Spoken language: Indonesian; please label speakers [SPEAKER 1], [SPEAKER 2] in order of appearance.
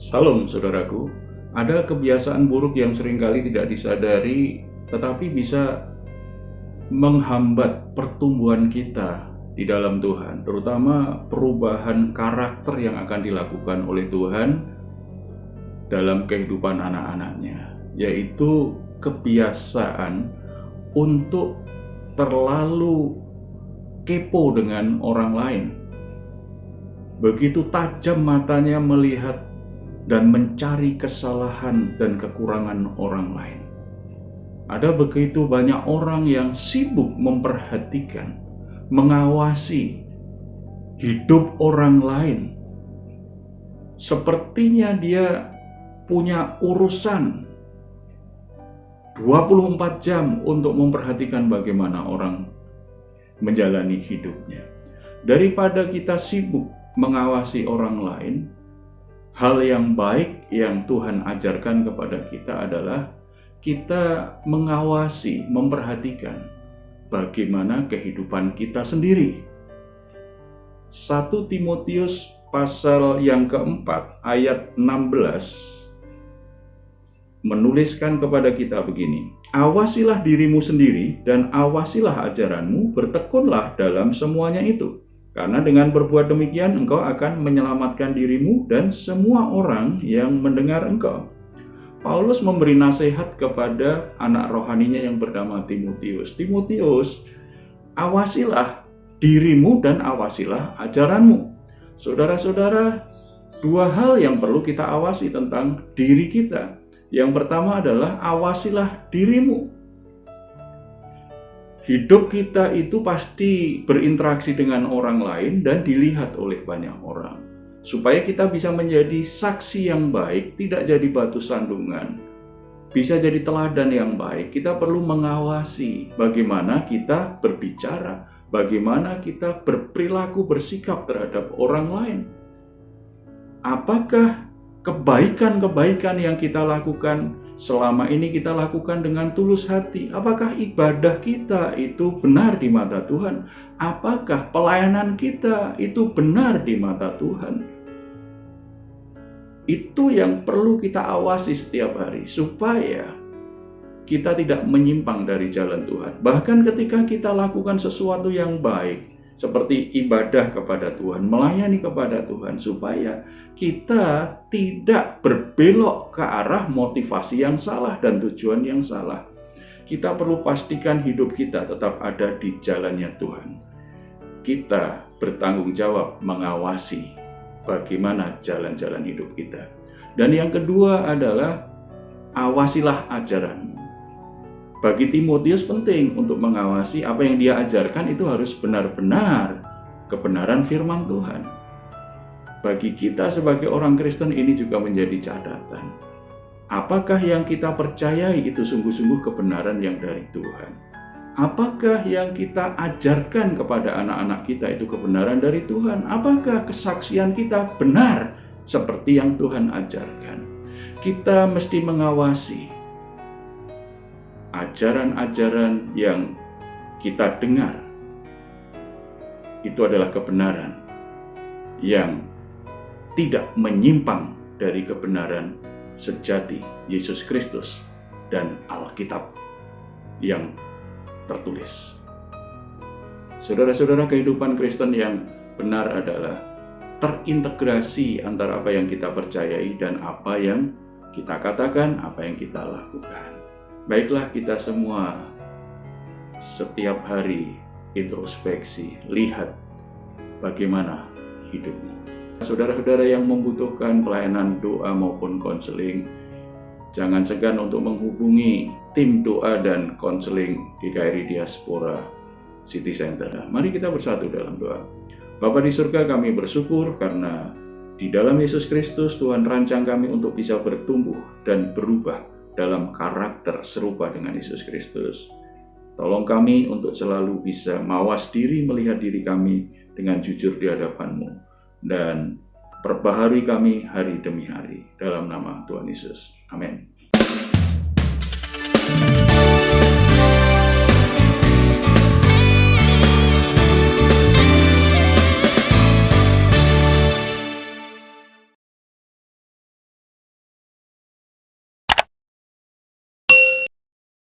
[SPEAKER 1] Salam saudaraku, ada kebiasaan buruk yang seringkali tidak disadari tetapi bisa menghambat pertumbuhan kita di dalam Tuhan, terutama perubahan karakter yang akan dilakukan oleh Tuhan dalam kehidupan anak-anaknya, yaitu kebiasaan untuk terlalu kepo dengan orang lain. Begitu tajam matanya melihat dan mencari kesalahan dan kekurangan orang lain. Ada begitu banyak orang yang sibuk memperhatikan, mengawasi hidup orang lain. Sepertinya dia punya urusan 24 jam untuk memperhatikan bagaimana orang menjalani hidupnya. Daripada kita sibuk mengawasi orang lain, hal yang baik yang Tuhan ajarkan kepada kita adalah kita mengawasi, memperhatikan bagaimana kehidupan kita sendiri. 1 Timotius pasal yang keempat ayat 16 menuliskan kepada kita begini: awasilah dirimu sendiri dan awasilah ajaranmu, bertekunlah dalam semuanya itu. Karena dengan berbuat demikian engkau akan menyelamatkan dirimu dan semua orang yang mendengar engkau. Paulus memberi nasihat kepada anak rohaninya yang bernama Timotius. Timotius, awasilah dirimu dan awasilah ajaranmu. Saudara-saudara, dua hal yang perlu kita awasi tentang diri kita. Yang pertama adalah awasilah dirimu. Hidup kita itu pasti berinteraksi dengan orang lain dan dilihat oleh banyak orang. Supaya kita bisa menjadi saksi yang baik, tidak jadi batu sandungan, bisa jadi teladan yang baik, kita perlu mengawasi bagaimana kita berbicara, bagaimana kita berperilaku, bersikap terhadap orang lain. Apakah kebaikan-kebaikan yang kita lakukan selama ini kita lakukan dengan tulus hati? Apakah ibadah kita itu benar di mata Tuhan? Apakah pelayanan kita itu benar di mata Tuhan? Itu yang perlu kita awasi setiap hari supaya kita tidak menyimpang dari jalan Tuhan. Bahkan ketika kita lakukan sesuatu yang baik, seperti ibadah kepada Tuhan, melayani kepada Tuhan, supaya kita tidak berbelok ke arah motivasi yang salah dan tujuan yang salah. Kita perlu pastikan hidup kita tetap ada di jalannya Tuhan. Kita bertanggung jawab mengawasi bagaimana jalan-jalan hidup kita. Dan yang kedua adalah awasilah ajaranmu. Bagi Timotius penting untuk mengawasi apa yang dia ajarkan itu harus benar-benar kebenaran firman Tuhan. Bagi kita sebagai orang Kristen ini juga menjadi catatan. Apakah yang kita percayai itu sungguh-sungguh kebenaran yang dari Tuhan? Apakah yang kita ajarkan kepada anak-anak kita itu kebenaran dari Tuhan? Apakah kesaksian kita benar seperti yang Tuhan ajarkan? Kita mesti mengawasi ajaran-ajaran yang kita dengar itu adalah kebenaran yang tidak menyimpang dari kebenaran sejati Yesus Kristus dan Alkitab yang tertulis. Saudara-saudara, kehidupan Kristen yang benar adalah terintegrasi antara apa yang kita percayai dan apa yang kita katakan, apa yang kita lakukan. Baiklah, kita semua setiap hari introspeksi, lihat bagaimana hidupmu. Saudara-saudara yang membutuhkan pelayanan doa maupun konseling, jangan segan untuk menghubungi tim doa dan konseling GKRI Diaspora City Center. Mari kita bersatu dalam doa. Bapa di surga, kami bersyukur karena di dalam Yesus Kristus Tuhan rancang kami untuk bisa bertumbuh dan berubah dalam karakter serupa dengan Yesus Kristus. Tolong kami untuk selalu bisa mawas diri, melihat diri kami dengan jujur di hadapan-Mu, dan perbaharui kami hari demi hari. Dalam nama Tuhan Yesus. Amin.